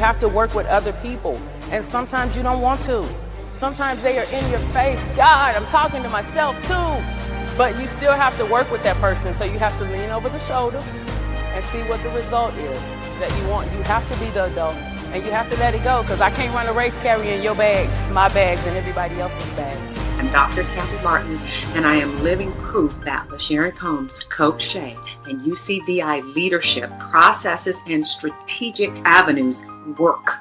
have to work with other people. And sometimes you don't want to. Sometimes they are in your face. God, I'm talking to myself too. But you still have to work with that person. So you have to lean over the shoulder and see what the result is that you want. You have to be the adult and you have to let it go, because I can't run a race carrying your bags, my bags, and everybody else's bags. I'm Dr. Kathy Martin, and I am living proof that with Sharyn Combs, Coach Shay, and UCVI leadership, processes, and strategic avenues work.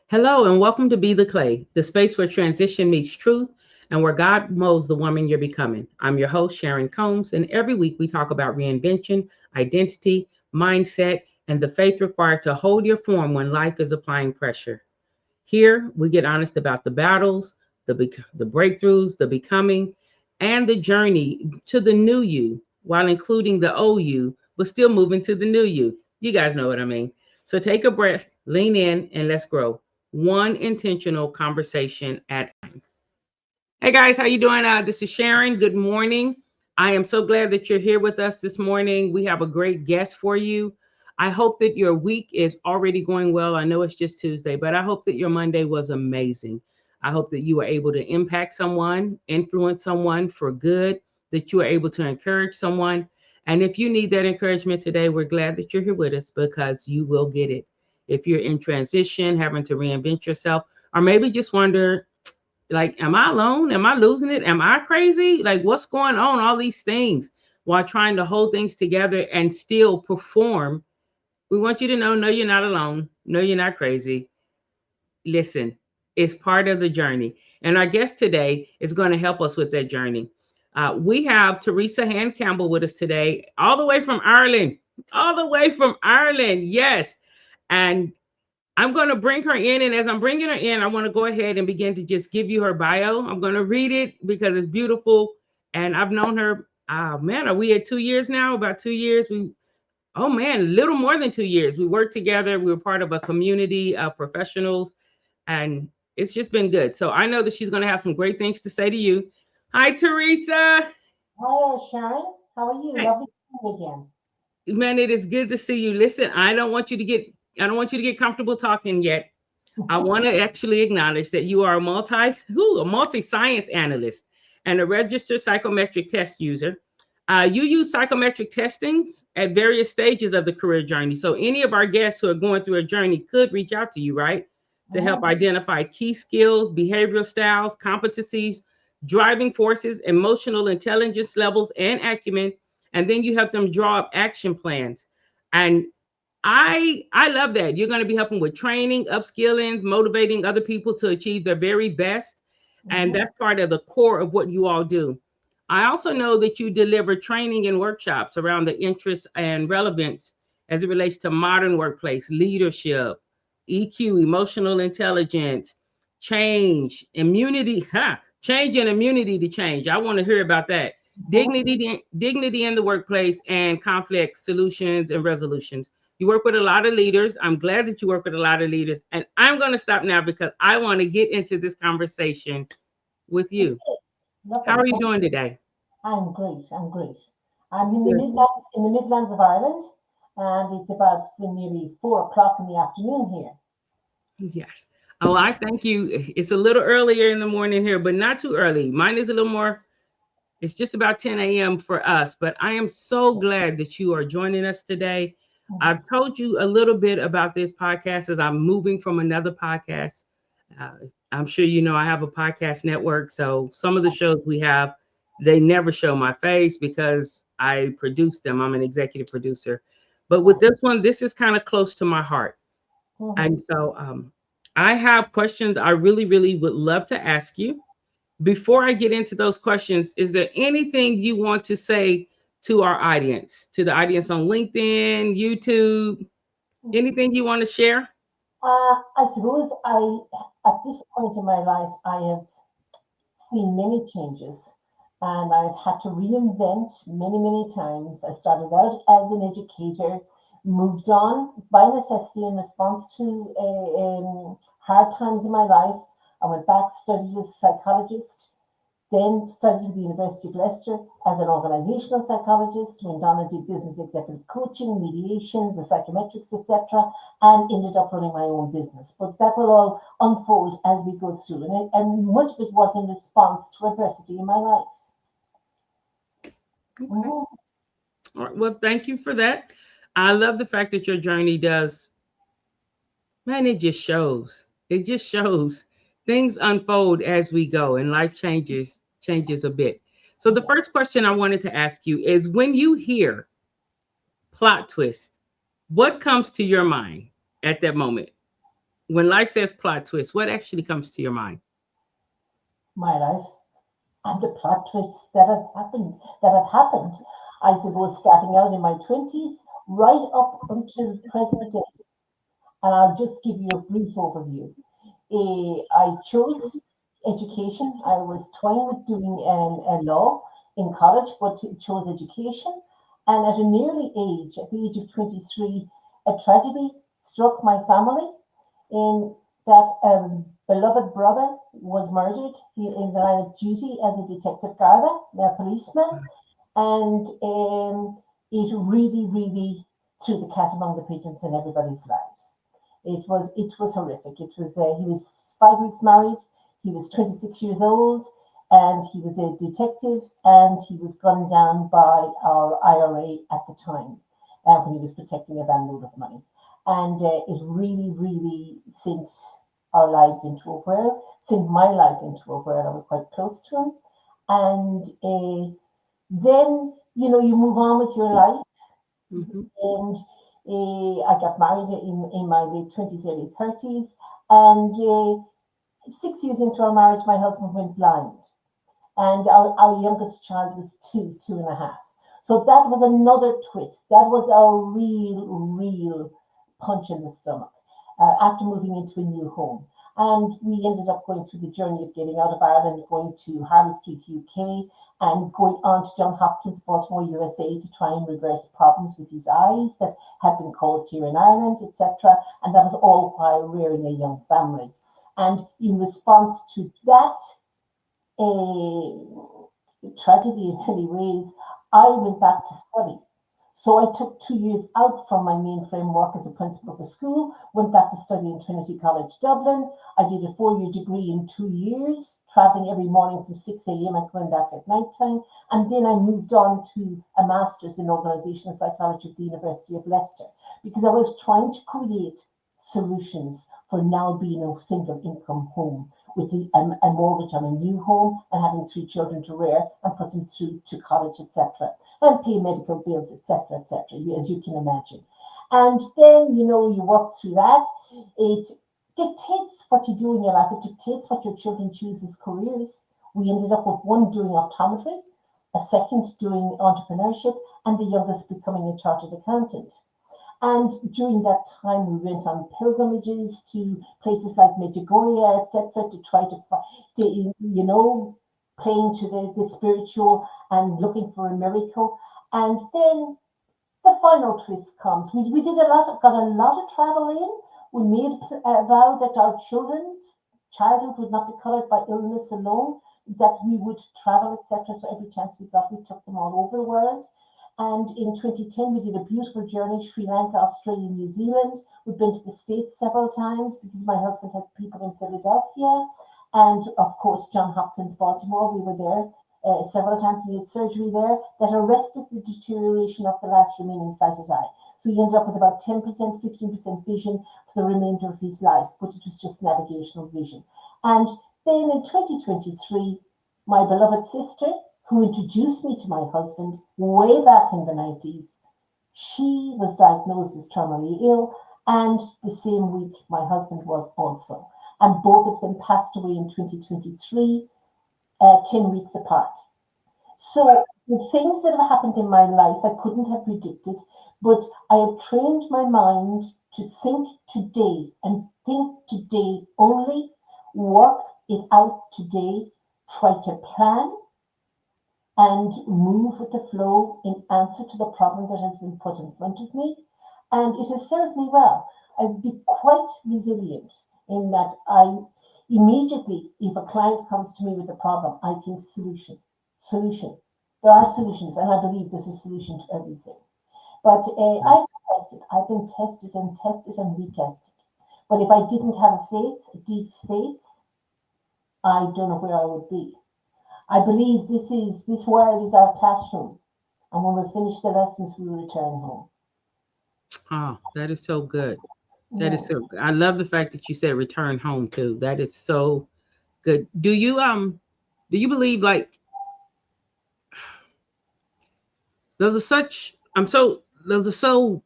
Hello, and welcome to Be the Clay, the space where transition meets truth and where God molds the woman you're becoming. I'm your host, Sharyn Combs, and every week we talk about reinvention, identity, mindset, and the faith required to hold your form when life is applying pressure. Here, we get honest about the battles, the breakthroughs, the becoming, and the journey to the new you, while including the old you, but still moving to the new you. You guys know what I mean. So take a breath, lean in, and let's grow. One intentional conversation at a time. Hey guys, how you doing? This is Sharyn. Good morning. I am so glad that you're here with us this morning. We have a great guest for you. I hope that your week is already going well. I know it's just Tuesday, but I hope that your Monday was amazing. I hope that you were able to impact someone, influence someone for good, that you were able to encourage someone. And if you need that encouragement today, we're glad that you're here with us, because you will get it. If you're in transition, having to reinvent yourself, or maybe just wonder, like, am I alone? Am I losing it? Am I crazy? Like, what's going on? All these things while trying to hold things together and still perform. We want you to know, no, you're not alone. No, you're not crazy. Listen, it's part of the journey. And our guest today is going to help us with that journey. We have Teresa Hand-Campbell with us today, all the way from Ireland. All the way from Ireland, yes. And I'm going to bring her in. And as I'm bringing her in, I want to go ahead and begin to just give you her bio. I'm going to read it because it's beautiful. And I've known her, man, are we at 2 years now? About 2 years. Oh man, a little more than 2 years. We worked together. We were part of a community of professionals, and it's just been good. So I know that she's going to have some great things to say to you. Hi, Teresa. Hi, Sharyn. How are you? Hey. Lovely to see you again. Man, it is good to see you. Listen, I don't want you to get comfortable talking yet. I want to actually acknowledge that you are a multi-science analyst and a registered psychometric test user. You use psychometric testings at various stages of the career journey. So any of our guests who are going through a journey could reach out to you, right? To help identify key skills, behavioral styles, competencies, driving forces, emotional intelligence levels, and acumen. And then you help them draw up action plans. And I love that. You're going to be helping with training, upskilling, motivating other people to achieve their very best. And that's part of the core of what you all do. I also know that you deliver training and workshops around the interests and relevance as it relates to modern workplace, leadership, EQ, emotional intelligence, change, immunity, change and immunity to change. I want to hear about that. Dignity in the workplace, and conflict solutions and resolutions. You work with a lot of leaders. I'm glad that you work with a lot of leaders. And I'm going to stop now because I want to get into this conversation with you. How are you doing today? I'm great. I'm in the Midlands of Ireland, and it's about nearly 4 o'clock in the afternoon here. Yes. Oh, I thank you. It's a little earlier in the morning here, but not too early. Mine is a little more. It's just about 10 a.m. for us, but I am so glad that you are joining us today. I've told you a little bit about this podcast as I'm moving from another podcast. I'm sure you know I have a podcast network, so some of the shows we have, they never show my face because I produce them. I'm an executive producer. But with this one, this is kind of close to my heart. And so I have questions I really, really would love to ask you. Before I get into those questions, is there anything you want to say to our audience, to the audience on LinkedIn, YouTube, anything you want to share? I suppose at this point in my life, I have seen many changes, and I've had to reinvent many times. I started out as an educator, moved on by necessity in response to hard times in my life. I went back, studied as a psychologist, Then studied at the University of Leicester as an organisational psychologist, went on and did business executive coaching, mediation, the psychometrics, etc., and ended up running my own business. But that will all unfold as we go through, and much of it was in response to adversity in my life. Okay. All right. Well, thank you for that. I love the fact that your journey does, man, it just shows. It just shows things unfold as we go and life changes a bit. So the first question I wanted to ask you is, when you hear plot twist, what comes to your mind at that moment? When life says plot twist, what actually comes to your mind? My life and the plot twists that have happened. I suppose starting out in my 20s, right up until the present day. And I'll just give you a brief overview. I chose education. I was toying with doing a law in college, but chose education. And at an early age, at the age of 23, a tragedy struck my family in that beloved brother was murdered in the line of duty as a detective Garda, a policeman. And it really, really threw the cat among the pigeons in everybody's lives. It was horrific. It was he was 5 weeks married. He was 26 years old, and he was a detective. And he was gunned down by our IRA at the time when he was protecting a van load of money. And it really, really sent our lives into a whirl. Sent my life into a whirl. I was quite close to him, and then you move on with your life. Mm-hmm. And I got married in my late 20s, early 30s, and 6 years into our marriage, my husband went blind, and our youngest child was 2.5. So that was another twist. That was a real punch in the stomach after moving into a new home. And we ended up going through the journey of getting out of Ireland, going to Harley Street, UK, and going on to Johns Hopkins, Baltimore, USA, to try and reverse problems with his eyes that had been caused here in Ireland, etc. And that was all while rearing a young family. And in response to that tragedy in many ways, I went back to study. So I took 2 years out from my mainframe work as a principal of a school, went back to study in Trinity College, Dublin. I did a 4-year degree in 2 years, traveling every morning from 6 a.m. and coming back at night time. And then I moved on to a master's in Organisational Psychology at the University of Leicester, because I was trying to create solutions for now being a single income home with a mortgage on a new home and having 3 children to rear and put them through to college, etc., and pay medical bills, etc., as you can imagine. And then, you work through that. It dictates what you do in your life. It dictates what your children choose as careers. We ended up with one doing optometry, a second doing entrepreneurship, and the youngest becoming a chartered accountant. And during that time, we went on pilgrimages to places like Medjugorje, etc., to try to playing to the spiritual and looking for a miracle. And then the final twist comes. We got a lot of travel in. We made a vow that our children's childhood would not be coloured by illness alone, that we would travel, etc. So every chance we got, we took them all over the world. And in 2010, we did a beautiful journey, Sri Lanka, Australia, New Zealand. We've been to the States several times because my husband had people in Philadelphia. And of course, Johns Hopkins, Baltimore, we were there several times. He had surgery there that arrested the deterioration of the last remaining sighted eye. So he ended up with about 10%, 15% vision for the remainder of his life, but it was just navigational vision. And then in 2023, my beloved sister, who introduced me to my husband way back in the 90s, she was diagnosed as terminally ill, and the same week my husband was also. And both of them passed away in 2023, 10 weeks apart. So the things that have happened in my life I couldn't have predicted, but I have trained my mind to think today and think today only, work it out today, try to plan and move with the flow in answer to the problem that has been put in front of me. And it has served me well. I've been quite resilient in that Immediately, if a client comes to me with a problem, I think solution. There are solutions, and I believe there's a solution to everything. But I've been tested and tested and retested. But if I didn't have a deep faith, I don't know where I would be. I believe this world is our classroom, and when we finish the lessons, we return home. Oh, that is so good. That is Yeah. so good. I love the fact that you said return home too. That is so good. Do you believe like those are such I'm so those are so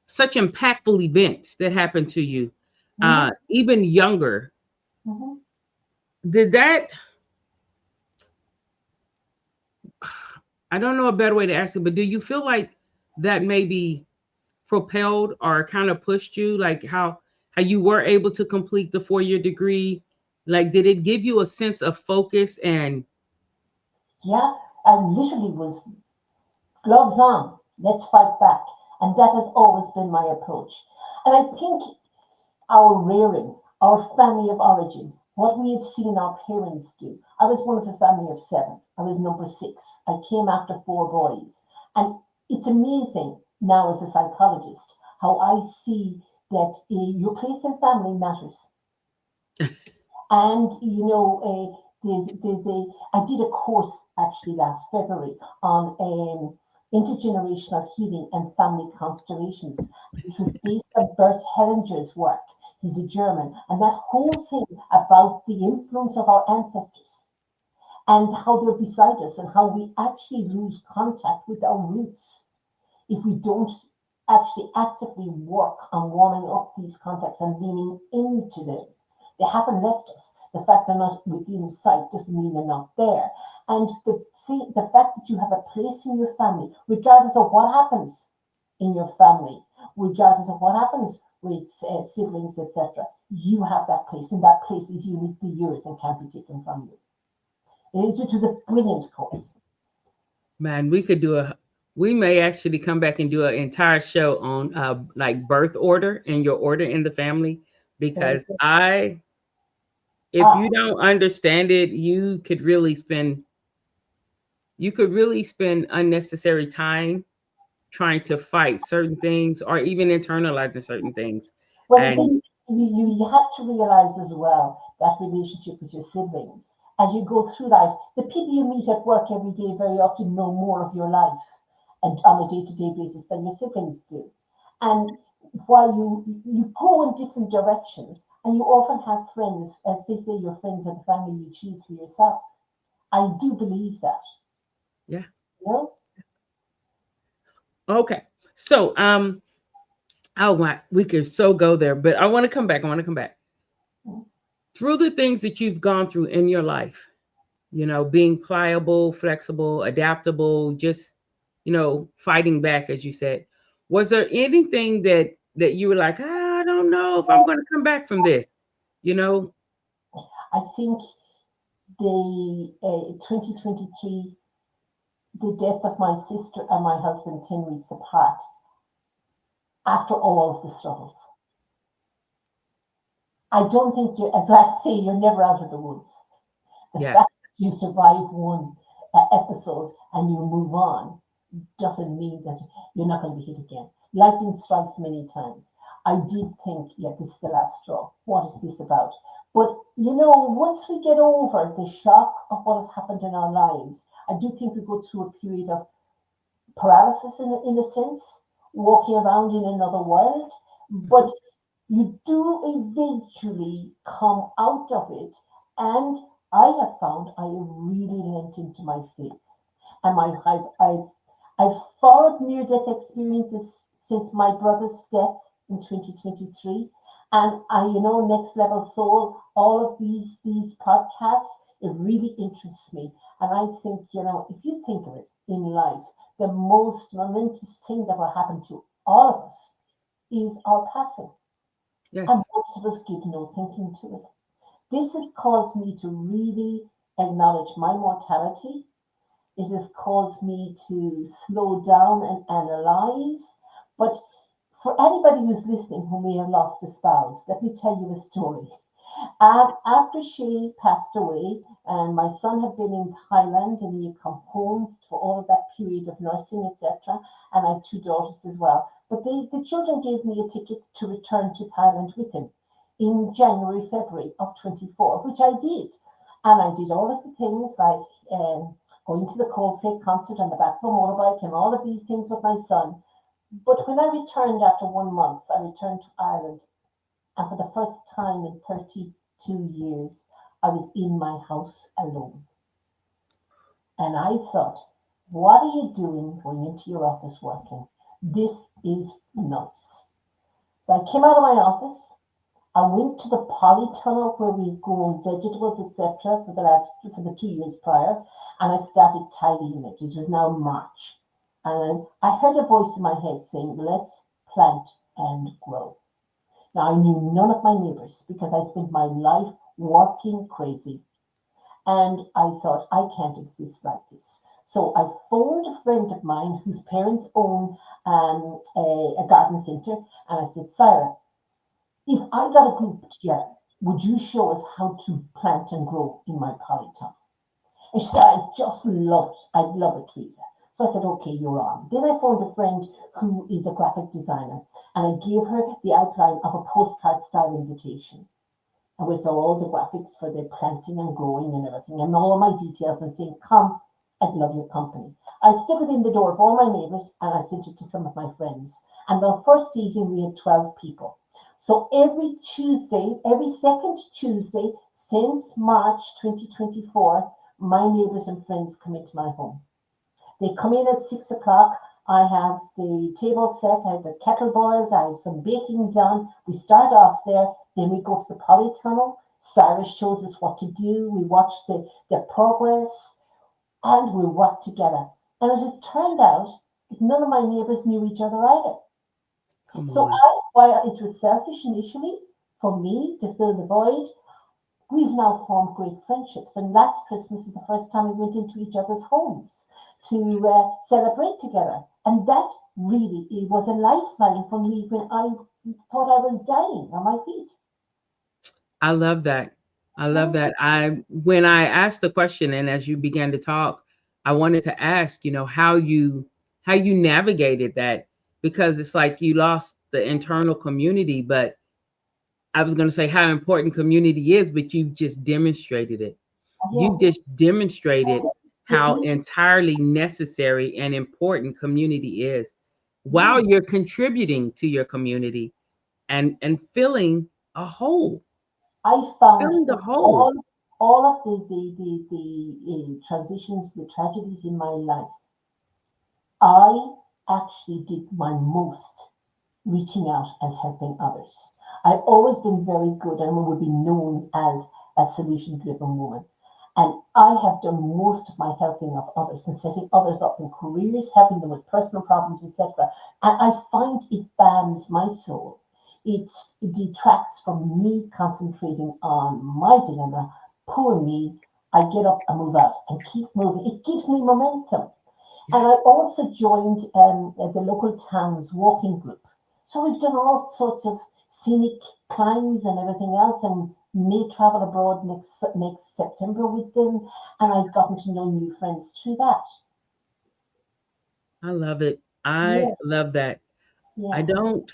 such impactful events that happened to you, Mhm, even younger. mhm. Did that, I don't know a better way to ask it, but do you feel like that maybe propelled or kind of pushed you, like how you were able to complete the 4-year degree? Like, did it give you a sense of focus and Yeah, I literally was gloves on, let's fight back. And that has always been my approach. And I think our rearing, our family of origin, what we have seen our parents do. I was one of a family of 7. I was number 6. I came after 4 boys. And it's amazing now as a psychologist how I see that your place in family matters. And I did a course actually last February on intergenerational healing and family constellations, which was based on Bert Hellinger's work. He's a German, and that whole thing about the influence of our ancestors and how they're beside us and how we actually lose contact with our roots if we don't actually actively work on warming up these contacts and leaning into them. They haven't left us. The fact they're not within sight doesn't mean they're not there. And the fact that you have a place in your family, regardless of what happens in your family, regardless of what happens with siblings, etc., you have that place, and that place is uniquely yours and can't be taken from you. Which was a brilliant course. man, we may actually come back and do an entire show on like birth order and your order in the family, Very because good. if Ah, you don't understand it, you could really spend unnecessary time trying to fight certain things or even internalizing certain things. well, And then you have to realize as well that relationship with your siblings. As you go through life, the people you meet at work every day very often know more of your life and on a day-to-day basis than your siblings do. And while you go in different directions, and you often have friends, as they say, your friends are the family you choose for yourself. I do believe that. yeah, You know? okay. So oh my, we could so go there, but I want to come back. I want to come back through the things that you've gone through in your life. Being pliable, flexible, adaptable, just, fighting back, as you said. Was there anything that you were like, I don't know if I'm going to come back from this? You know, I think the 2023, the death of my sister and my husband 10 weeks apart, after all of the struggles. I don't think as I say, you're never out of the woods. The yeah, fact that you survive one episode and you move on doesn't mean that you're not going to be hit again. Lightning strikes many times. I did think, yeah, this is the last straw. What is this about? But once we get over the shock of what has happened in our lives, I do think we go through a period of paralysis in a sense, walking around in another world. But you do eventually come out of it. And I have found I have really lent into my faith. And I've followed near-death experiences since my brother's death in 2023. And Next Level Soul, all of these podcasts, it really interests me. And I think, if you think of it in life, the most momentous thing that will happen to all of us is our passing. And yes, most of us give no thinking to it. This has caused me to really acknowledge my mortality. It has caused me to slow down and analyze. But for anybody who's listening who may have lost a spouse, let me tell you a story. After she passed away, and my son had been in Thailand, and he had come home for all of that period of nursing, etc. And I have two daughters as well. But the children gave me a ticket to return to Thailand with him in January, February of 24, which I did. And I did all of the things like going to the Coldplay concert on the back of a motorbike and all of these things with my son. But when I returned after 1 month, I returned to Ireland. And for the first time in 32 years, I was in my house alone. And I thought, what are you doing going into your office working? This is nuts. So I came out of my office. I went to the polytunnel where we grow vegetables, etc., for the 2 years prior, and I started tidying it. It was now March. And I heard a voice in my head saying, let's plant and grow. Now, I knew none of my neighbors because I spent my life working crazy. And I thought, I can't exist like this. So I phoned a friend of mine whose parents own a garden centre. And I said, Sarah, if I got a group together, would you show us how to plant and grow in my polytunnel? And she said, I just love it. I love it, Teresa. So I said, okay, you're on. Then I phoned a friend who is a graphic designer, and I gave her the outline of a postcard style invitation, and with all the graphics for the planting and growing and everything, and all my details, and saying, come, I'd love your company. I stuck it in the door of all my neighbors, and I sent it to some of my friends. And the first evening, we had 12 people. So every Tuesday, every second Tuesday since March 2024, my neighbors and friends come into my home. They come in at 6 o'clock. I have the table set. I have the kettle boiled. I have some baking done. We start off there. Then we go to the polytunnel. Sarah shows us what to do. We watch the progress, and we work together. And it has turned out that none of my neighbors knew each other either. So while it was selfish initially for me to fill the void, we've now formed great friendships. And last Christmas is the first time we went into each other's homes to celebrate together. And that really, it was a lifeline for me when I thought I was dying on my feet. I love that. I love that. When I asked the question, and as you began to talk, I wanted to ask, how you navigated that, because it's like you lost the internal community, but I was going to say how important community is, but you just demonstrated it. You just demonstrated how entirely necessary and important community is while you're contributing to your community and filling a hole. I found filling the hole. All of the transitions, the tragedies in my life, I actually did my most reaching out and helping others. I've always been very good and would be known as a solution-driven woman. And I have done most of my helping of others and setting others up in careers, helping them with personal problems, etc. And I find it balms my soul. It detracts from me concentrating on my dilemma. Poor me. I get up and move out and keep moving. It gives me momentum. And I also joined the local town's walking group. So we've done all sorts of scenic climbs and everything else, and may travel abroad next September with them. And I've gotten to know new friends through that. I love it. I love that. Yeah. I don't.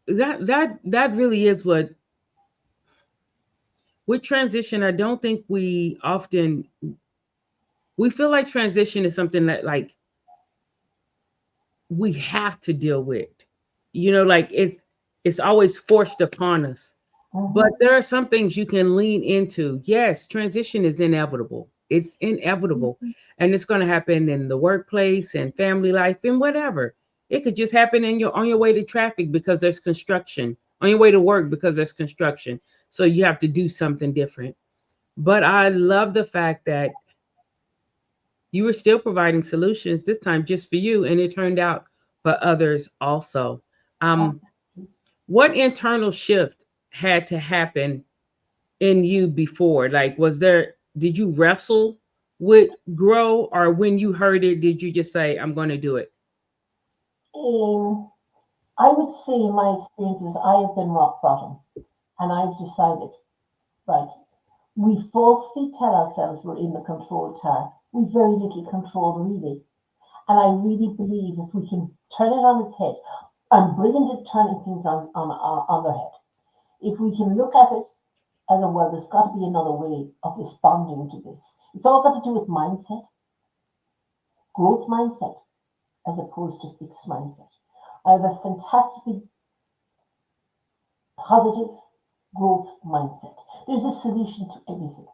That really is what with transition. I don't think we feel like transition is something that like we have to deal with, like it's always forced upon us. Mm-hmm. But there are some things you can lean into. Yes, transition is inevitable. It's inevitable. Mm-hmm. And it's going to happen in the workplace and family life and whatever. It could just happen on your way to traffic because there's construction, on your way to work because there's construction. So you have to do something different. But I love the fact that you were still providing solutions this time just for you, and it turned out for others also. What internal shift had to happen in you before? Like, did you wrestle with grow, or when you heard it, did you just say, I'm going to do it? I would say in my experiences, I have been rock bottom, and I've decided, right, we falsely tell ourselves we're in the control tower. We've very little control, really. And I really believe if we can turn it on its head, I'm brilliant at turning things on their head. If we can look at it as a, well, there's got to be another way of responding to this. It's all got to do with mindset, growth mindset, as opposed to fixed mindset. I have a fantastically positive growth mindset. There's a solution to everything.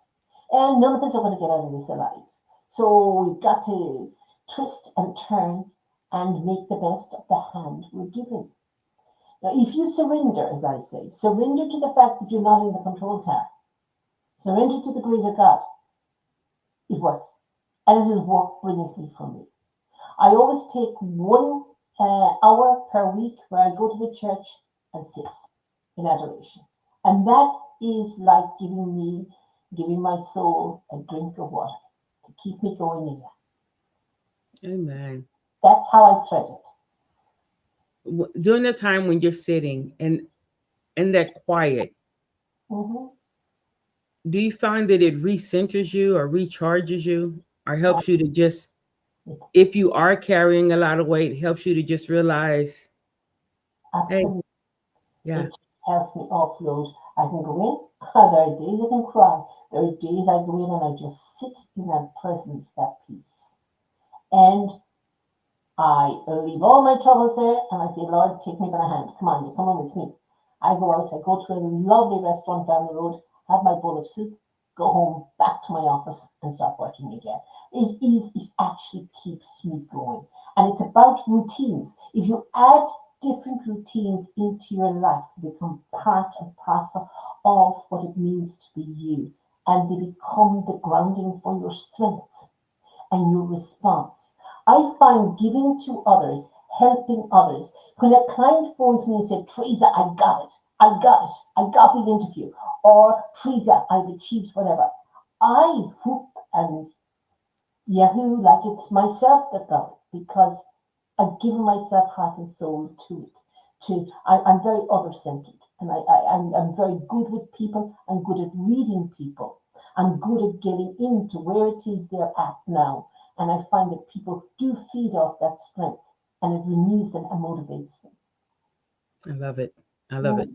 And none of us are going to get out of this alive. So we've got to twist and turn and make the best of the hand we're given. Now, if you surrender, as I say, surrender to the fact that you're not in the control tower, surrender to the greater God, it works. And it has worked brilliantly for me. I always take 1 hour per week where I go to the church and sit in adoration. And that is like giving my soul a drink of water to keep me going in there. Amen. That's how I thread it. During the time when you're sitting and in that quiet, do you find that it recenters you or recharges you or helps you to just, if you are carrying a lot of weight, helps you to just realize, Absolutely. Hey, yeah, it just helps me offload. I can go in. There are days I can cry. There are days I go in and I just sit in that presence, that peace. And I leave all my troubles there and I say, Lord, take me by the hand. Come on, you come on with me. I go out, I go to a lovely restaurant down the road, have my bowl of soup, go home, back to my office and start working again. It actually keeps me going. And it's about routines. If you add different routines into your life, they become part and parcel of what it means to be you. And they become the grounding for your strength and your response. I find giving to others, helping others. When a client phones me and says, Teresa, I got it. I got the interview. Or, Teresa, I've achieved whatever. I whoop and yahoo like it's myself that got it because I've given myself heart and soul to it. I'm very other-centered and I'm very good with people. I'm good at reading people. I'm good at getting into where it is they're at now. And I find that people do feed off that strength and it renews them and motivates them. I love it. I love it.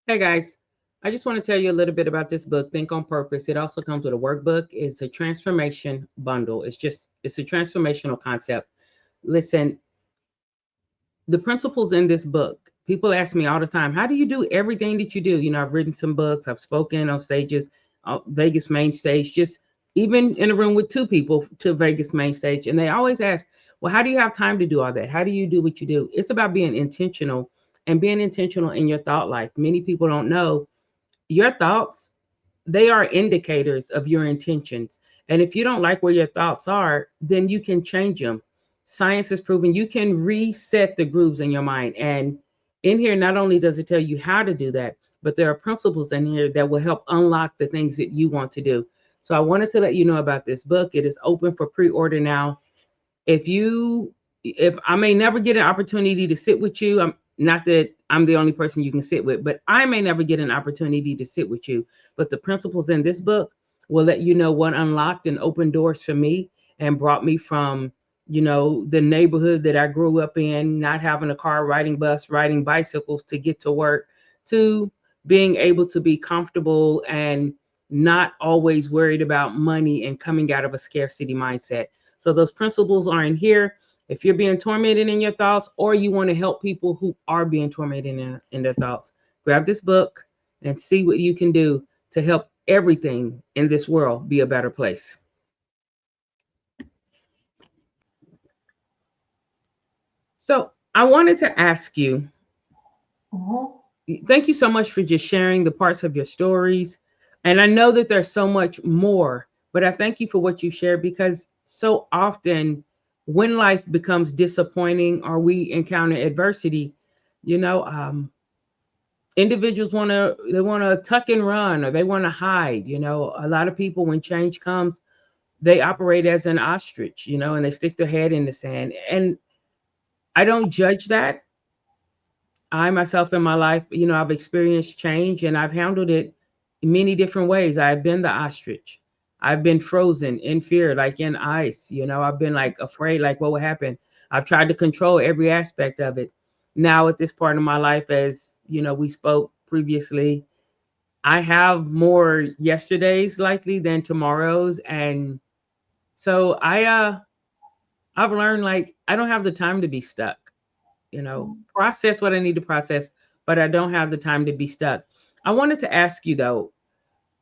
Hey guys, I just want to tell you a little bit about this book, Think on Purpose. It also comes with a workbook. It's a transformation bundle. It's a transformational concept. Listen, the principles in this book, people ask me all the time, how do you do everything that you do? You know, I've written some books, I've spoken on stages, Vegas main stage, just even in a room with 2 people to Vegas main stage. And they always ask, well, how do you have time to do all that? How do you do what you do? It's about being intentional and being intentional in your thought life. Many people don't know your thoughts, they are indicators of your intentions. And if you don't like where your thoughts are, then you can change them. Science has proven you can reset the grooves in your mind. And in here, not only does it tell you how to do that, but there are principles in here that will help unlock the things that you want to do. So I wanted to let you know about this book. It is open for pre-order now. If you if I may never get an opportunity to sit with you, I'm not that I'm the only person you can sit with, but I may never get an opportunity to sit with you. But the principles in this book will let you know what unlocked and opened doors for me and brought me from, the neighborhood that I grew up in, not having a car, riding bus, riding bicycles to get to work, to being able to be comfortable and not always worried about money and coming out of a scarcity mindset. So those principles are in here. If you're being tormented in your thoughts, or you want to help people who are being tormented in their thoughts, grab this book and see what you can do to help everything in this world be a better place. So I wanted to ask you, thank you so much for just sharing the parts of your stories. And I know that there's so much more, but I thank you for what you shared, because so often when life becomes disappointing or we encounter adversity, individuals want to tuck and run, or they want to hide. A lot of people, when change comes, they operate as an ostrich, and they stick their head in the sand. And I don't judge that. I myself in my life, I've experienced change and I've handled it in many different ways. I've been the ostrich. I've been frozen in fear, like in ice. I've been like afraid, like what will happen. I've tried to control every aspect of it. Now at this part of my life, as we spoke previously, I have more yesterdays likely than tomorrows. And so I've learned, like, I don't have the time to be stuck. Process what I need to process, but I don't have the time to be stuck. I wanted to ask you though,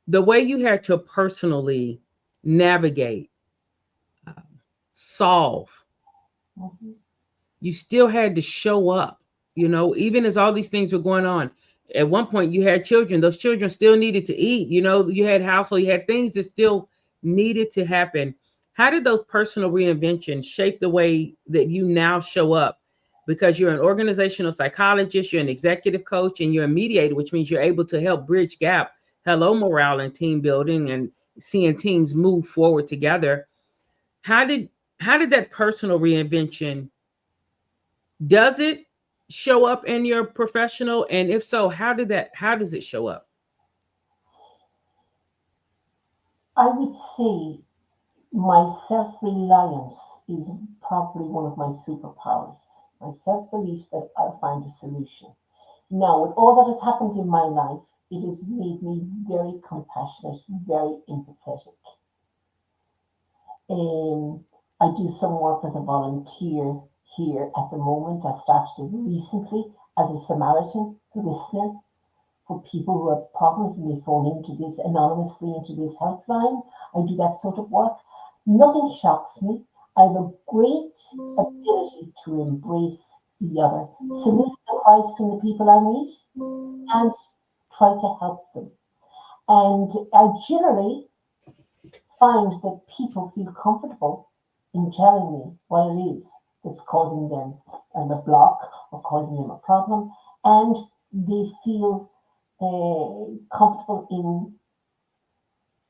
the way you had to personally navigate, uh, solve, you still had to show up, even as all these things were going on. At one point, you had children. Those children still needed to eat. You had household, you had things that still needed to happen. How did those personal reinventions shape the way that you now show up? Because you're an organizational psychologist, you're an executive coach, and you're a mediator, which means you're able to help bridge gap, hello morale and team building, and seeing teams move forward together. How did that personal reinvention, does it show up in your professional? And if so, how does it show up? I would say my self-reliance is probably one of my superpowers. My self-belief that I'll find a solution. Now, with all that has happened in my life, it has made me very compassionate, very empathetic. I do some work as a volunteer here at the moment. I started recently as a Samaritan listener for people who have problems, and they phone into this anonymously into this helpline. I do that sort of work. Nothing shocks me. I have a great ability to embrace the other, submit to Christ and the people I meet, and try to help them. And I generally find that people feel comfortable in telling me what it is that's causing them a block or causing them a problem, and they feel comfortable in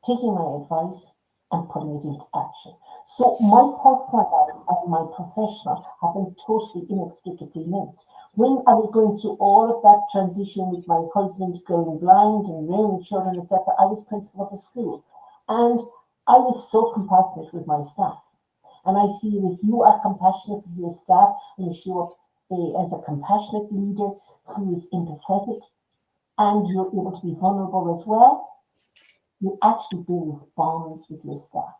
taking my advice and putting it into action. So my personal life and my professional have been totally inextricably linked. When I was going through all of that transition with my husband going blind and rearing children, etc., I was principal of a school. And I was so compassionate with my staff. And I feel if you are compassionate with your staff and you show up as a compassionate leader who is empathetic and you're able to be vulnerable as well, you actually build bonds with your staff.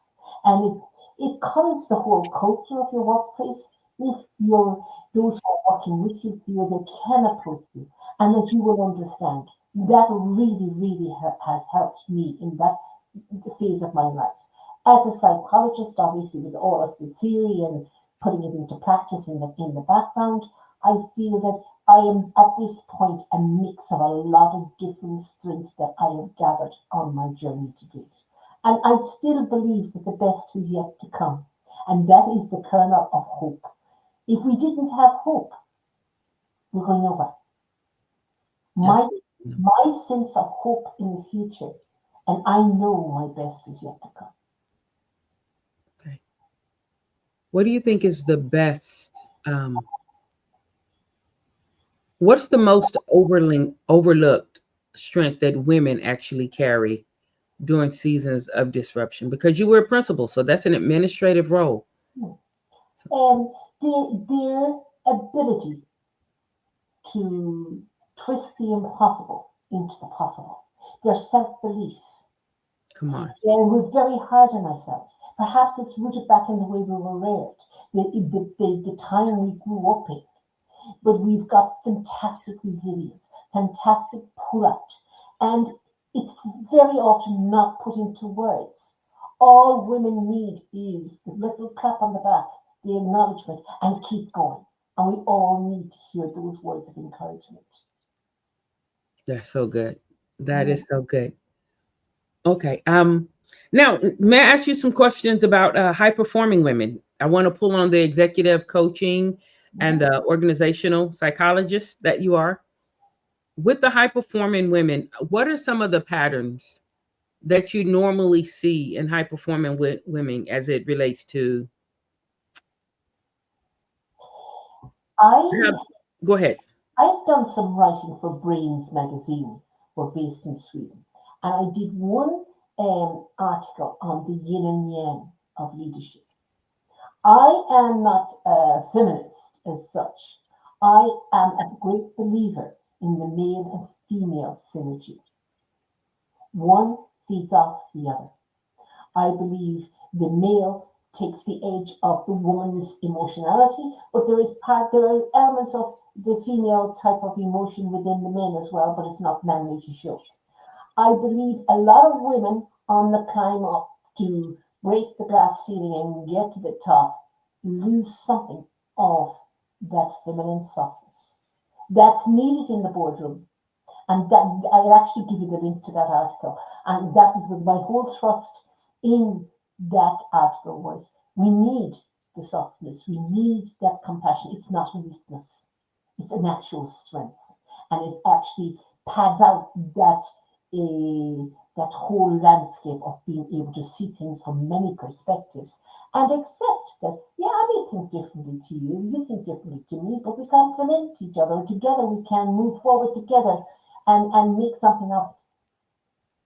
And it colors the whole culture of your workplace if those who are working with you feel they can approach you and that you will understand. That really, really has helped me in that phase of my life. As a psychologist, obviously, with all of the theory and putting it into practice in the background, I feel that I am at this point a mix of a lot of different strengths that I have gathered on my journey to date. And I still believe that the best is yet to come. And that is the kernel of hope. If we didn't have hope, we're going nowhere. My sense of hope in the future, and I know my best is yet to come. Okay. What do you think is the best Um, what's the most overlooked strength that women actually carry during seasons of disruption? Because you were a principal, so that's an administrative role. And their ability to twist the impossible into the possible, their self-belief. Come on. And we're very hard on ourselves. Perhaps it's rooted back in the way we were reared, the time we grew up in. But we've got fantastic resilience, fantastic pull-out, and it's very often not put into words. All women need is the little clap on the back, the acknowledgement, and keep going. And we all need to hear those words of encouragement. That's so good. That is so good. Okay. Now, may I ask you some questions about high performing women? I want to pull on the executive coaching and organizational psychologist that you are. With the high performing women, what are some of the patterns that you normally see in high performing women as it relates to? I Go ahead. I've done some writing for Brains magazine. We're based in Sweden, and I did one article on the yin and yang of leadership. I am not a feminist as such. I am a great believer in the male and female synergy. One feeds off the other. I believe the male takes the edge of the woman's emotionality, but there are elements of the female type of emotion within the men as well, but it's not manly to show. I believe a lot of women on the climb up to break the glass ceiling and get to the top lose something of that feminine softness that's needed in the boardroom. And that I'll actually give you the link to that article. And that is my whole thrust in that article was we need the softness, we need that compassion. It's not a weakness, it's an actual strength. And it actually pads out that whole landscape of being able to see things from many perspectives and accept that, yeah, I may think differently to you, you think differently to me, but we complement each other. Together we can move forward together and make something of it.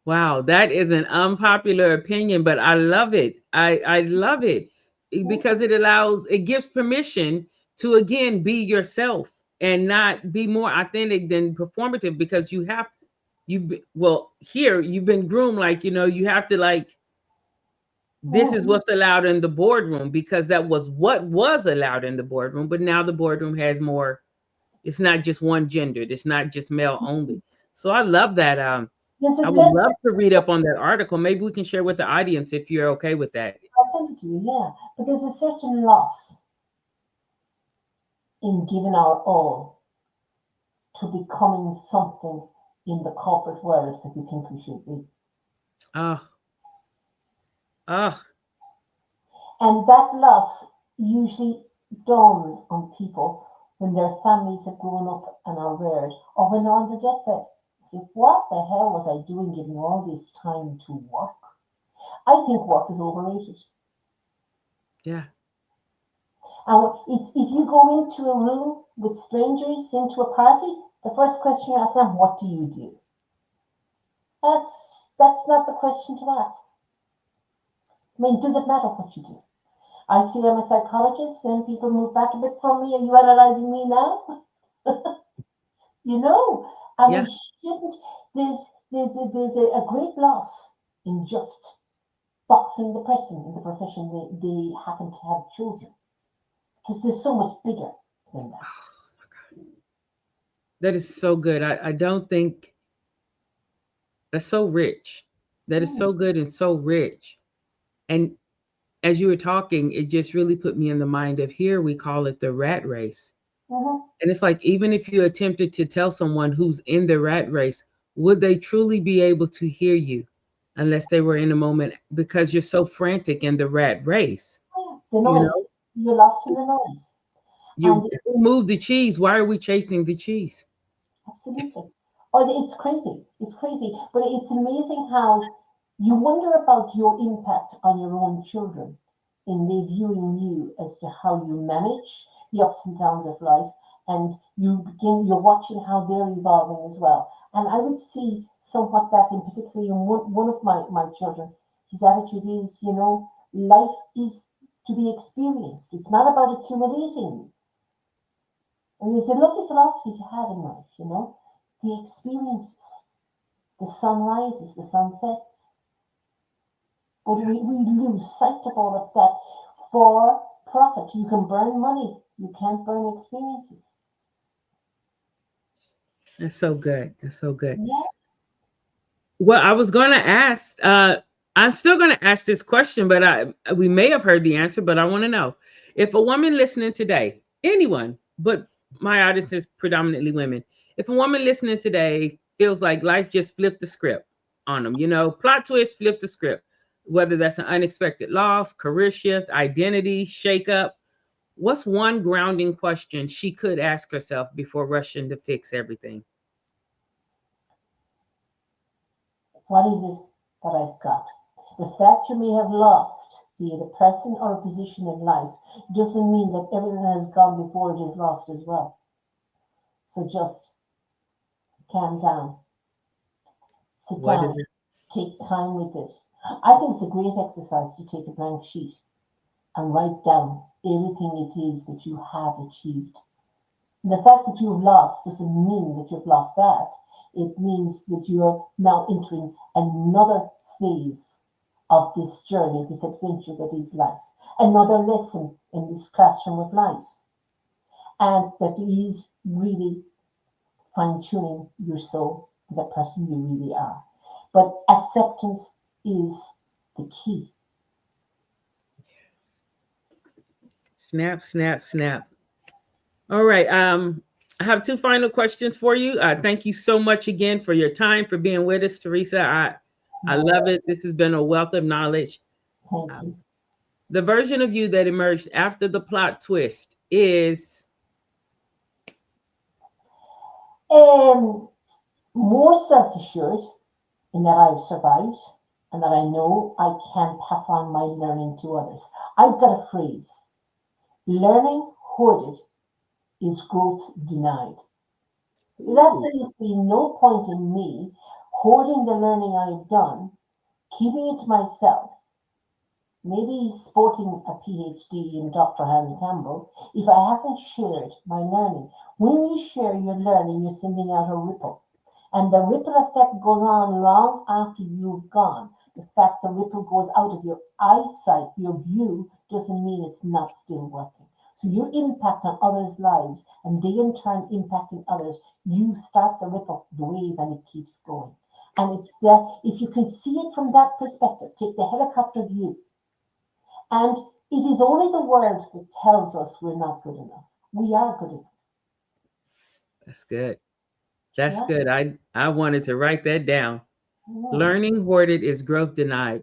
Wow, that is an unpopular opinion, but I love it. I love it because it gives permission to again be yourself and not be more authentic than performative because here you've been groomed like, you have to like, this is what's allowed in the boardroom because that was what was allowed in the boardroom, but now the boardroom has more, it's not just one gender, it's not just male only. So I love that. I would love to read up on that article. Maybe we can share with the audience if you're okay with that. I'll send it to you, yeah. But there's a certain loss in giving our all to becoming something in the corporate world that we think we should be. And that loss usually dawns on people when their families have grown up and are reared, or when they're on the deathbed. What the hell was I doing giving all this time to work? I think work is overrated. Yeah. And if you go into a room with strangers, into a party, the first question you ask them, what do you do? That's not the question to ask. I mean, does it matter what you do? I see I'm a psychologist, and people move back a bit from me. Are you analyzing me now? And we shouldn't. There's a great loss in just boxing the person in the profession they happen to have chosen, because there's so much bigger than that. Oh my God. That is so good. I don't think that's so rich. That is so good and so rich. And as you were talking, it just really put me in the mind of here we call it the rat race. And it's like, even if you attempted to tell someone who's in the rat race, would they truly be able to hear you unless they were in a moment because you're so frantic in the rat race? The noise. You're lost in the noise. You move the cheese. Why are we chasing the cheese? Absolutely. Oh, it's crazy. It's crazy. But it's amazing how you wonder about your impact on your own children in they viewing you as to how you manage, the ups and downs of life, and you're watching how they're evolving as well. And I would see somewhat that in particularly in one of my children, his attitude is, life is to be experienced. It's not about accumulating. And it's a lovely philosophy to have in life, the experiences, the sunrises, the sunsets. But we lose sight of all of that for profit. You can burn money, you can't burn experiences. That's so good. That's so good. Yeah. Well, I was going to ask, I'm still going to ask this question, but we may have heard the answer, but I want to know if a woman listening today, anyone, but my audience is predominantly women. If a woman listening today feels like life just flipped the script on them, plot twist, flip the script, whether that's an unexpected loss, career shift, identity, shakeup, what's one grounding question she could ask herself before rushing to fix everything? What is it that I've got? The fact you may have lost, be it a person or a position in life, doesn't mean that everything that has gone before it is lost as well. So just calm down, sit down, take time with it. I think it's a great exercise to take a blank sheet and write down everything it is that you have achieved. And the fact that you've lost doesn't mean that you've lost that. It means that you are now entering another phase of this journey, this adventure that is life. Another lesson in this classroom of life. And that is really fine-tuning your soul to the person you really are. But acceptance is the key. Snap, snap, snap. All right. I have two final questions for you. Thank you so much again for your time, for being with us, Teresa. I love it. This has been a wealth of knowledge. Thank you. The version of you that emerged after the plot twist is more self-assured in that I've survived and that I know I can pass on my learning to others. I've got a phrase: learning hoarded is growth denied. There's absolutely no point in me hoarding the learning I've done, keeping it to myself, maybe sporting a PhD in Dr. Hand-Campbell, if I haven't shared my learning. When you share your learning, you're sending out a ripple. And the ripple effect goes on long after you've gone. The fact the ripple goes out of your eyesight, your view, doesn't mean it's not still working. So your impact on others' lives, and they in turn impacting others, you start the ripple, the wave, and it keeps going. And it's that, if you can see it from that perspective, take the helicopter view. And it is only the words that tells us we're not good enough. We are good enough. That's good. That's good. I wanted to write that down. Learning hoarded is growth denied.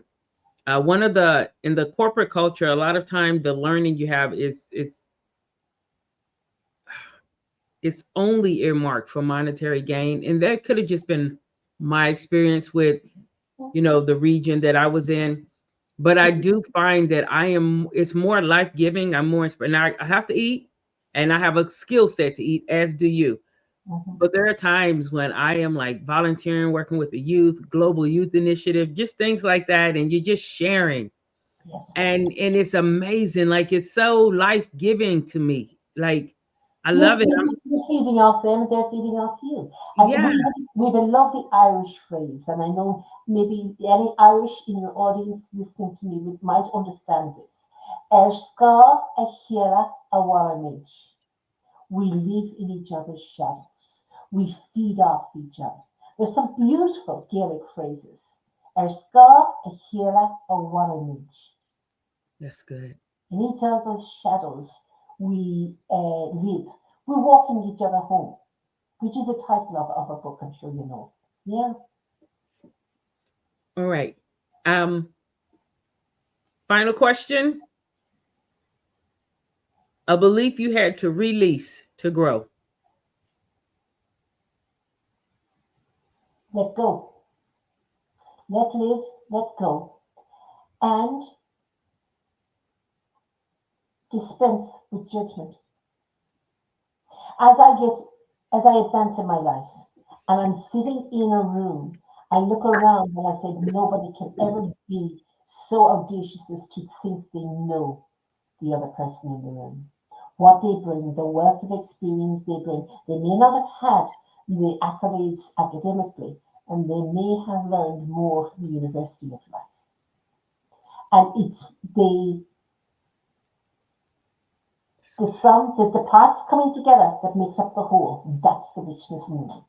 One of in the corporate culture, a lot of time the learning you have is it's only earmarked for monetary gain. And that could have just been my experience with, the region that I was in. But I do find that it's more life-giving. I'm more inspired. Now I have to eat and I have a skill set to eat, as do you. But there are times when I am like volunteering, working with the youth, global youth initiative, just things like that. And you're just sharing. Yes. And it's amazing. Like, it's so life-giving to me. Like, I love it. You're feeding off them, and they're feeding off you. Yeah. We have a lovely Irish phrase, and I know maybe any Irish in your audience listening to me might understand this. Er scar a hiera a waramich. We live in each other's shadows. We feed off each other. There's some beautiful Gaelic phrases. Er scar a hiera a waramich. That's good. In each other's shadows we live. We're walking each other home, which is a title of a book, I'm sure you know. Yeah. All right. Final question. A belief you had to release to grow. Let go. Let live, let go. And dispense with judgment. As I advance in my life, and I'm sitting in a room, I look around and I say, nobody can ever be so audacious as to think they know the other person in the room. What they bring, the wealth of experience they bring. They may not have had the accolades academically, and they may have learned more from the University of Life. And it's the parts coming together that makes up the whole. That's the richness in them.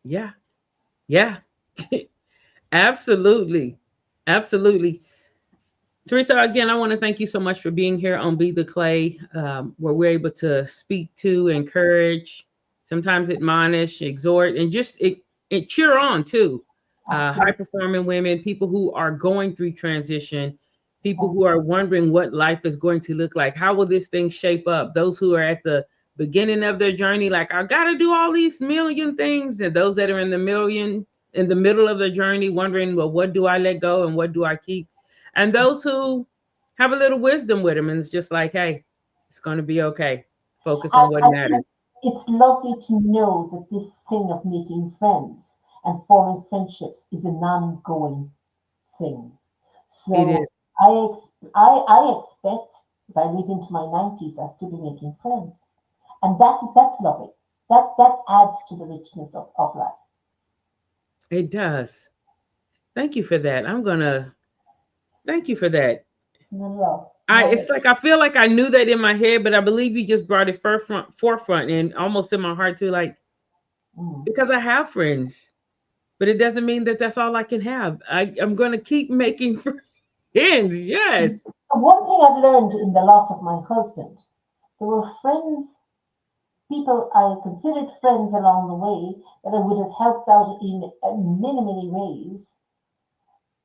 Yeah. Yeah. Yeah. Absolutely. Absolutely. Teresa, again, I want to thank you so much for being here on Be the Clay, where we're able to speak to, encourage, sometimes admonish, exhort, and just it cheer on too. High performing women, people who are going through transition, people who are wondering what life is going to look like. How will this thing shape up? Those who are at the beginning of their journey, like, I got to do all these million things. And those that are in the middle of the journey, wondering, well, what do I let go and what do I keep? And those who have a little wisdom with them, and it's just like, hey, it's going to be okay. Focus on what I matters. think it's lovely to know that this thing of making friends and forming friendships is an ongoing thing. It is. So I expect if I live into my 90s, I still be making friends. And that's lovely. That adds to the richness of life. It does. Thank you for that. Thank you for that. No love. It's like I feel like I knew that in my head, but I believe you just brought it forefront and almost in my heart too, like, because I have friends, but it doesn't mean that that's all I can have. I'm going to keep making friends. Yes. One thing I've learned in the loss of my husband, there were friends, people I considered friends along the way that I would have helped out in many, many ways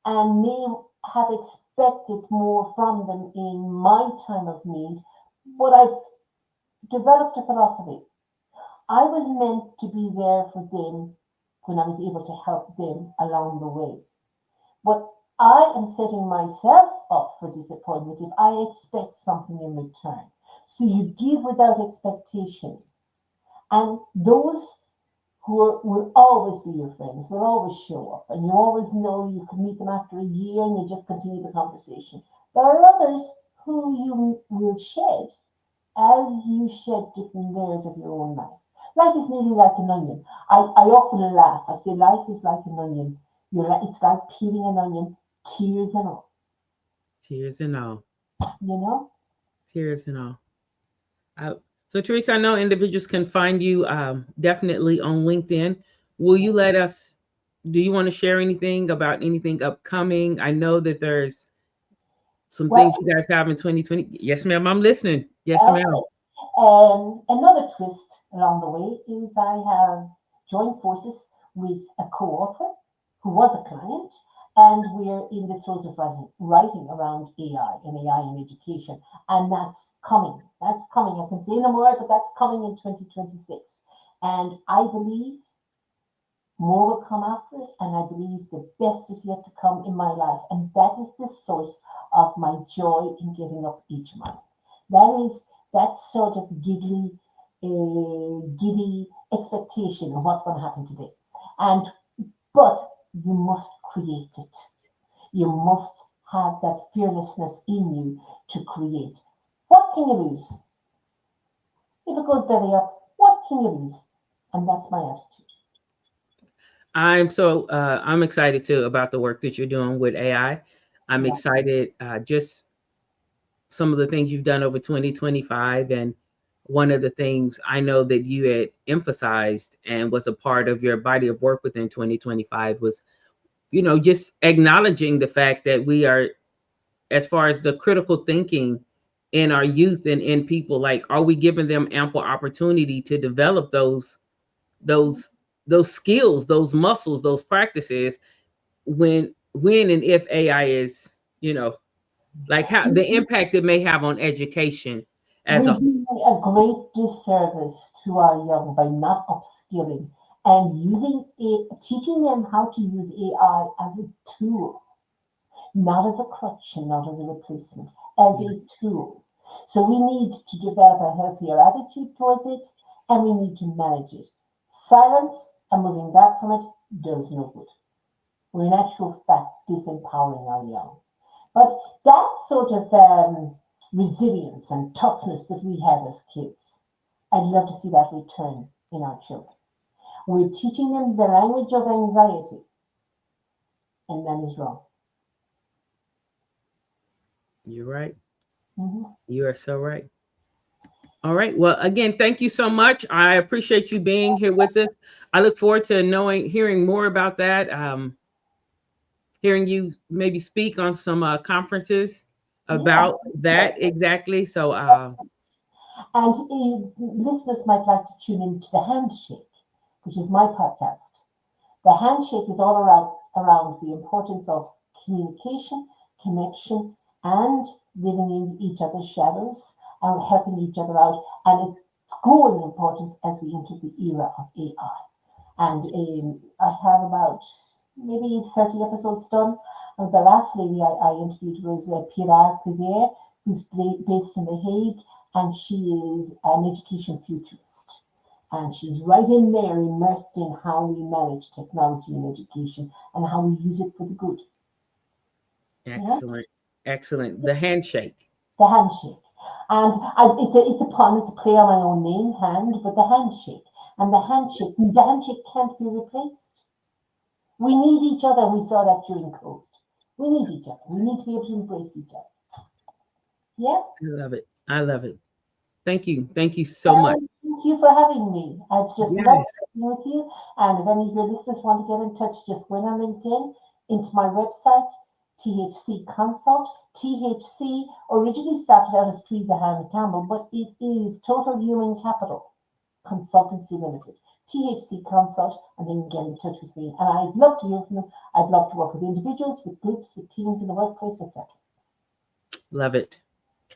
and may have expected more from them in my time of need, but I've developed a philosophy. I was meant to be there for them when I was able to help them along the way. But I am setting myself up for disappointment if I expect something in return. So you give without expectation. And those will always be your friends, will always show up, and you always know you can meet them after a year and you just continue the conversation. There are others who you will shed as you shed different layers of your own life. Life is nearly like an onion. I often laugh. I say life is like an onion. It's like peeling an onion, tears and all. Tears and all. You know? Tears and all. So, Teresa, I know individuals can find you definitely on LinkedIn. Will you do you want to share anything about anything upcoming? I know that there's some Well, things you guys have in 2020. Yes, ma'am. I'm listening. Yes, ma'am. another twist along the way is I have joined forces with a co-author who was a client, and we're in the throes of writing around AI and AI in education, and that's coming. That's coming. I can say no more, but that's coming in 2026, and I believe more will come after it, and I believe the best is yet to come in my life, and that is the source of my joy in getting up each morning. That is that sort of giddy expectation of what's going to happen today. But you must create it. You must have that fearlessness in you to create. What can you lose? If it goes belly up, what can you lose? And that's my attitude. I'm excited too about the work that you're doing with AI. I'm Yeah. excited just some of the things you've done over 2025, and one of the things I know that you had emphasized and was a part of your body of work within 2025 was, just acknowledging the fact that we are, as far as the critical thinking in our youth and in people, like, are we giving them ample opportunity to develop those those skills, those muscles, those practices when and if AI is, like how the impact it may have on education as a We whole. do a great disservice to our young by not upskilling and teaching them how to use AI as a tool, not as a crutch and not as a replacement, as a tool. So we need to develop a healthier attitude towards it, and we need to manage it. Silence and moving back from it does no good. We're in actual fact disempowering our young. But that sort of resilience and toughness that we have as kids, I'd love to see that return in our children. We're teaching them the language of anxiety, and that is wrong. You're right. Mm-hmm. You are so right. All right. Well, again, thank you so much. I appreciate you being here with us. I look forward to hearing more about that. Hearing you maybe speak on some conferences about that exactly. So, and listeners might like to tune into the Handshake, which is my podcast. The Handshake is all around the importance of communication, connection, and living in each other's shadows and helping each other out. And it's growing importance as we enter the era of AI. And I have about maybe 30 episodes done. And the last lady I interviewed was Pilar Pizier, who's based in The Hague, and she is an education futurist. And she's right in there, immersed in how we manage technology in education and how we use it for the good. excellent, excellent. The Handshake. The Handshake. And it's a pun, it's a play on my own name, Hand, but the Handshake. And the handshake can't be replaced. We need each other. We saw that during COVID. We need each other. We need to be able to embrace each other. Yeah? I love it. I love it. Thank you. Thank you so much. Thank you for having me. I've just loved talking with you. And if any of your listeners want to get in touch, just go on LinkedIn, into my website, THC Consult. THC originally started out as Teresa Hand-Campbell, but it is Total Human Capital Consultancy Limited, THC Consult, and then you can get in touch with me. And I'd love to hear from you. I'd love to work with individuals, with groups, with teams in the workplace, etc. Love it.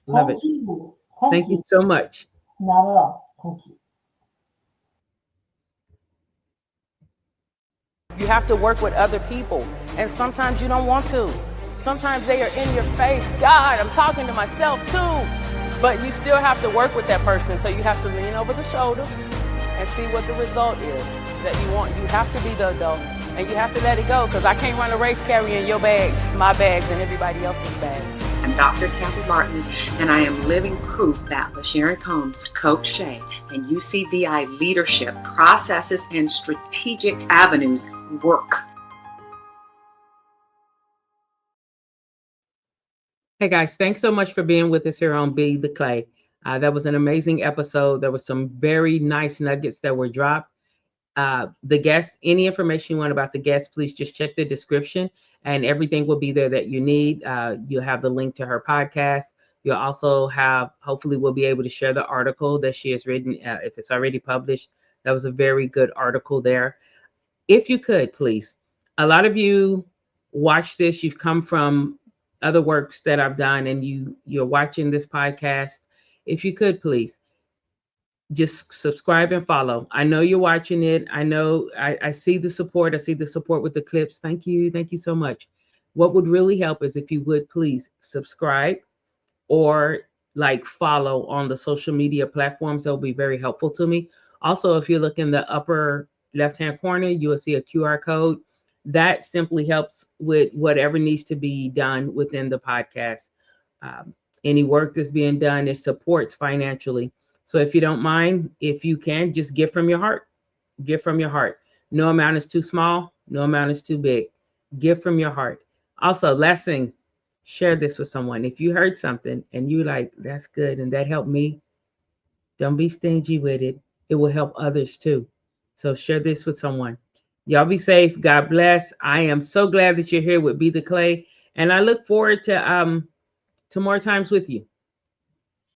Love it. You. Thank you so much. Not at all. Thank you. You have to work with other people, and sometimes you don't want to. Sometimes they are in your face. God, I'm talking to myself too. But you still have to work with that person, so you have to lean over the shoulder and see what the result is that you want. You have to be the adult, and you have to let it go, because I can't run a race carrying your bags, my bags, and everybody else's bags. I'm Dr. Kathy Martin, and I am living proof that Sharyn Combs, Coach Shay, and UCDI leadership processes and strategic avenues work. Hey guys, thanks so much for being with us here on Be the Clay. That was an amazing episode. There were some very nice nuggets that were dropped. The guest, any information you want about the guest, please just check the description, and everything will be there that you need. You'll have the link to her podcast. You'll also have, hopefully we'll be able to share the article that she has written, if it's already published. That was a very good article there. If you could, please. A lot of you watch this, you've come from other works that I've done, and you're watching this podcast. If you could, please just subscribe and follow. I know you're watching it. I know I see the support. I see the support with the clips. Thank you. Thank you so much. What would really help is if you would please subscribe or follow on the social media platforms. That will be very helpful to me. Also, if you look in the upper left-hand corner, you will see a QR code. That simply helps with whatever needs to be done within the podcast. Any work that's being done, it supports financially. So if you don't mind, if you can, just give from your heart. Give from your heart. No amount is too small. No amount is too big. Give from your heart. Also, last thing, share this with someone. If you heard something and you that's good and that helped me, don't be stingy with it. It will help others too. So share this with someone. Y'all be safe. God bless. I am so glad that you're here with Be the Clay. And I look forward to more times with you.